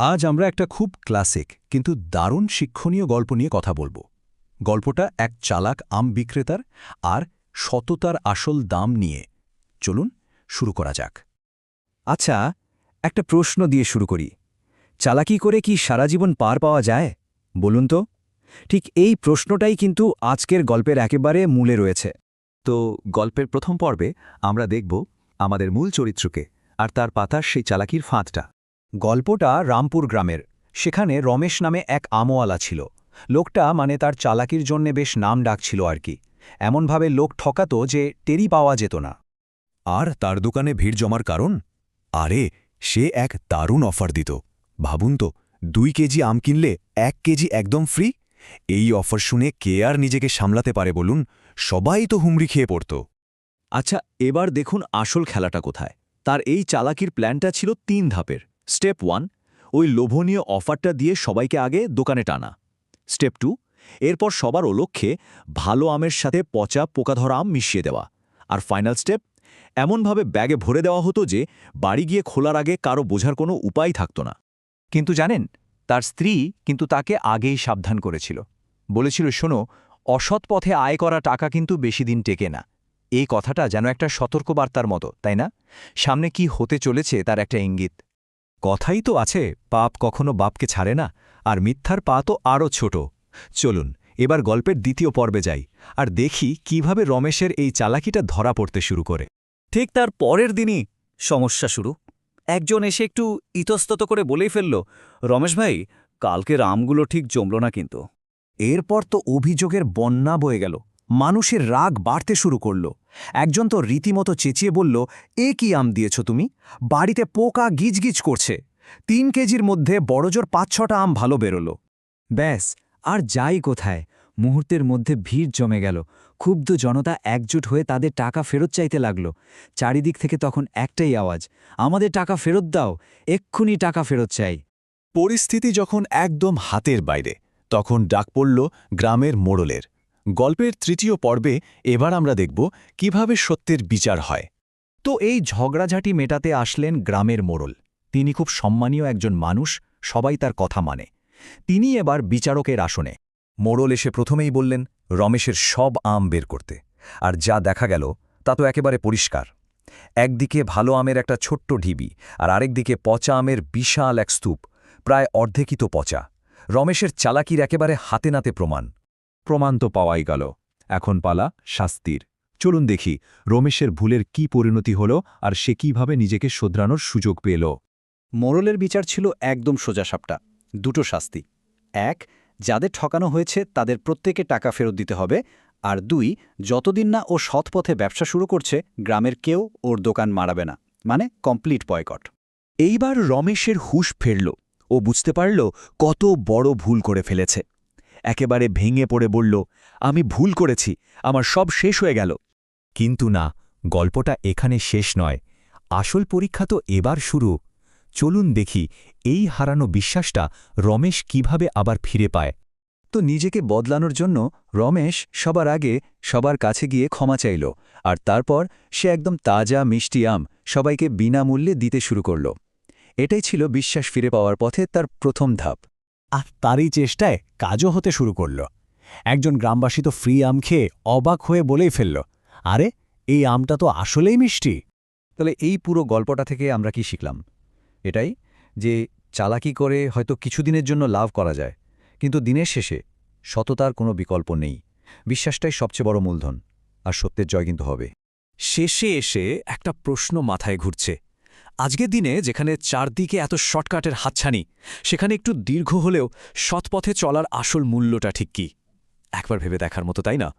আজ আমরা একটা খুব ক্লাসিক কিন্তু দারুণ শিক্ষণীয় গল্প নিয়ে কথা বলবো। গল্পটা এক চালাক আম বিক্রেতার আর সততার আসল দাম নিয়ে। চলুন শুরু করা যাক। আচ্ছা, একটা প্রশ্ন দিয়ে শুরু করি। চালাকি করে কি সারা জীবন পার পাওয়া যায়? বলুন তো। ঠিক এই প্রশ্নটাই কিন্তু আজকের গল্পের একেবারে মূলে রয়েছে। তো গল্পের প্রথম পর্বে আমরা দেখব আমাদের মূল চরিত্রকে আর তার পাতার সেই চালাকির ফাঁদটা। গল্পটা রামপুর গ্রামের। সেখানে রমেশ নামে এক আমওয়ালা ছিল। লোকটা তার চালাকির জন্যে বেশ নাম ডাকছিল আর কি। এমনভাবে লোক ঠকাতো যে টেরি পাওয়া যেত না। আর তার দোকানে ভিড় জমার কারণ? আরে, সে এক দারুণ অফার দিত। ভাবুন তো, 2 কেজি আম কিনলে 1 কেজি একদম ফ্রি। এই অফার শুনে কে আর নিজেকে সামলাতে পারে বলুন? সবাই তো হুমড়ি খেয়ে পড়ত। আচ্ছা, এবার দেখুন আসল খেলাটা কোথায়। তার এই চালাকির প্ল্যানটা ছিল 3 ধাপের। স্টেপ 1, ওই লোভনীয় অফারটা দিয়ে সবাইকে আগে দোকানে টানা। স্টেপ 2, এরপর সবার অলক্ষ্যে ভালো আমের সাথে পচা পোকাধরা আম মিশিয়ে দেওয়া। আর ফাইনাল স্টেপ, এমনভাবে ব্যাগে ভরে দেওয়া হতো যে বাড়ি গিয়ে খোলার আগে কারো বোঝার কোনো উপায় থাকত না। কিন্তু জানেন, তার স্ত্রী কিন্তু তাকে আগেই সাবধান করেছিল। বলেছিল, শোনো, অসৎ পথে আয় করা টাকা কিন্তু বেশি দিন টেকে না। এই কথাটা যেন একটা সতর্কবার্তার মতো, তাই না? সামনে কি হতে চলেছে তার একটা ইঙ্গিত। কথাই তো আছে, পাপ কখনো বাপকে ছাড়ে না, আর মিথ্যার পা তো আরও ছোট। চলুন এবার গল্পের দ্বিতীয় পর্বে যাই আর দেখি কিভাবে রমেশের এই চালাকিটা ধরা পড়তে শুরু করে। ঠিক তার পরের দিনই সমস্যা শুরু। একজন এসে একটু ইতস্তত করে বলেই ফেলল, রমেশ ভাই, কালকের আমগুলো ঠিক জমল না কিন্তু। এরপর তো অভিযোগের বন্যা বয়ে গেল। মানুষের রাগ বাড়তে শুরু করল। একজন তো রীতিমতো চেঁচিয়ে বলল, এ কি আম দিয়েছ তুমি? বাড়িতে পোকা গিজগিজ করছে। 3 কেজির মধ্যে বড়জোর 5-6টা আম ভালো বেরোল। ব্যাস, আর যাই কোথায়, মুহূর্তের মধ্যে ভিড় জমে গেল। ক্ষুব্ধ জনতা একজোট হয়ে তাদের টাকা ফেরত চাইতে লাগল। চারিদিক থেকে তখন একটাই আওয়াজ, আমাদের টাকা ফেরত দাও, এক্ষুনি টাকা ফেরত চাই। পরিস্থিতি যখন একদম হাতের বাইরে, তখন ডাক পড়ল গ্রামের মোড়লের। গল্পের তৃতীয় পর্বে এবার আমরা দেখব কিভাবে সত্যের বিচার হয়। তো এই ঝগড়াঝাটি মেটাতে আসলেন গ্রামের মোড়ল। তিনি খুব সম্মানীয় একজন মানুষ, সবাই তার কথা মানে। তিনি এবার বিচারকের আসনে। মোড়ল এসে প্রথমেই বললেন রমেশের সব আম বের করতে। আর যা দেখা গেল তা তো একেবারে পরিষ্কার। একদিকে ভালো আমের একটা ছোট্ট ঢিবি, আর আরেকদিকে পচা আমের বিশাল এক স্তূপ, প্রায় অর্ধেকিত পচা। রমেশের চালাকির একেবারে হাতে নাতে প্রমাণ। প্রমাণ তো পাওয়াই গেল, এখন পালা শাস্তির। চলুন দেখি রমেশের ভুলের কি পরিণতি হল আর সে কিভাবে নিজেকে শোধরানোর সুযোগ পেল। মোড়লের বিচার ছিল একদম সোজাসাপটা। 2টো শাস্তি। 1, যাদের ঠকানো হয়েছে তাদের প্রত্যেকে টাকা ফেরত দিতে হবে। আর 2, যতদিন না ও সৎপথে ব্যবসা শুরু করছে, গ্রামের কেউ ওর দোকান মারাবে না, মানে কমপ্লিট বয়কট। এইবার রমেশের হুঁশ ফেরল। ও বুঝতে পারল কত বড় ভুল করে ফেলেছে। একেবারে ভেঙে পড়ে বলল, আমি ভুল করেছি, আমার সব শেষ হয়ে গেল। কিন্তু না, গল্পটা এখানে শেষ নয়। আসল পরীক্ষা তো এবার শুরু। চলুন দেখি এই হারানো বিশ্বাসটা রমেশ কিভাবে আবার ফিরে পায়। তো নিজেকে বদলানোর জন্য রমেশ সবার আগে সবার কাছে গিয়ে ক্ষমা চাইল। আর তারপর সে একদম তাজা মিষ্টি আম সবাইকে বিনামূল্যে দিতে শুরু করল। এটাই ছিল বিশ্বাস ফিরে পাওয়ার পথে তার প্রথম ধাপ। আর তারই চেষ্টায় কাজও হতে শুরু করল। একজন গ্রামবাসী তো ফ্রি আম খেয়ে অবাক হয়ে বলেই ফেলল, আরে, এই আমটা তো আসলেই মিষ্টি। তাহলে এই পুরো গল্পটা থেকে আমরা কি শিখলাম? এটাই যে চালাকি করে হয়তো কিছুদিনের জন্য লাভ করা যায়, কিন্তু দিনের শেষে সততার কোনো বিকল্প নেই। বিশ্বাসটাই সবচেয়ে বড় মূলধন, আর সত্যের জয় কিন্তু হবে। শেষে এসে একটা প্রশ্ন মাথায় ঘুরছে। আজকের দিনে যেখানে চারদিকে এত শর্টকাটের হাতছানি, সেখানে একটু দীর্ঘ হলেও সৎপথে চলার আসল মূল্যটা ঠিক কি? একবার ভেবে দেখার মতো, তাই না?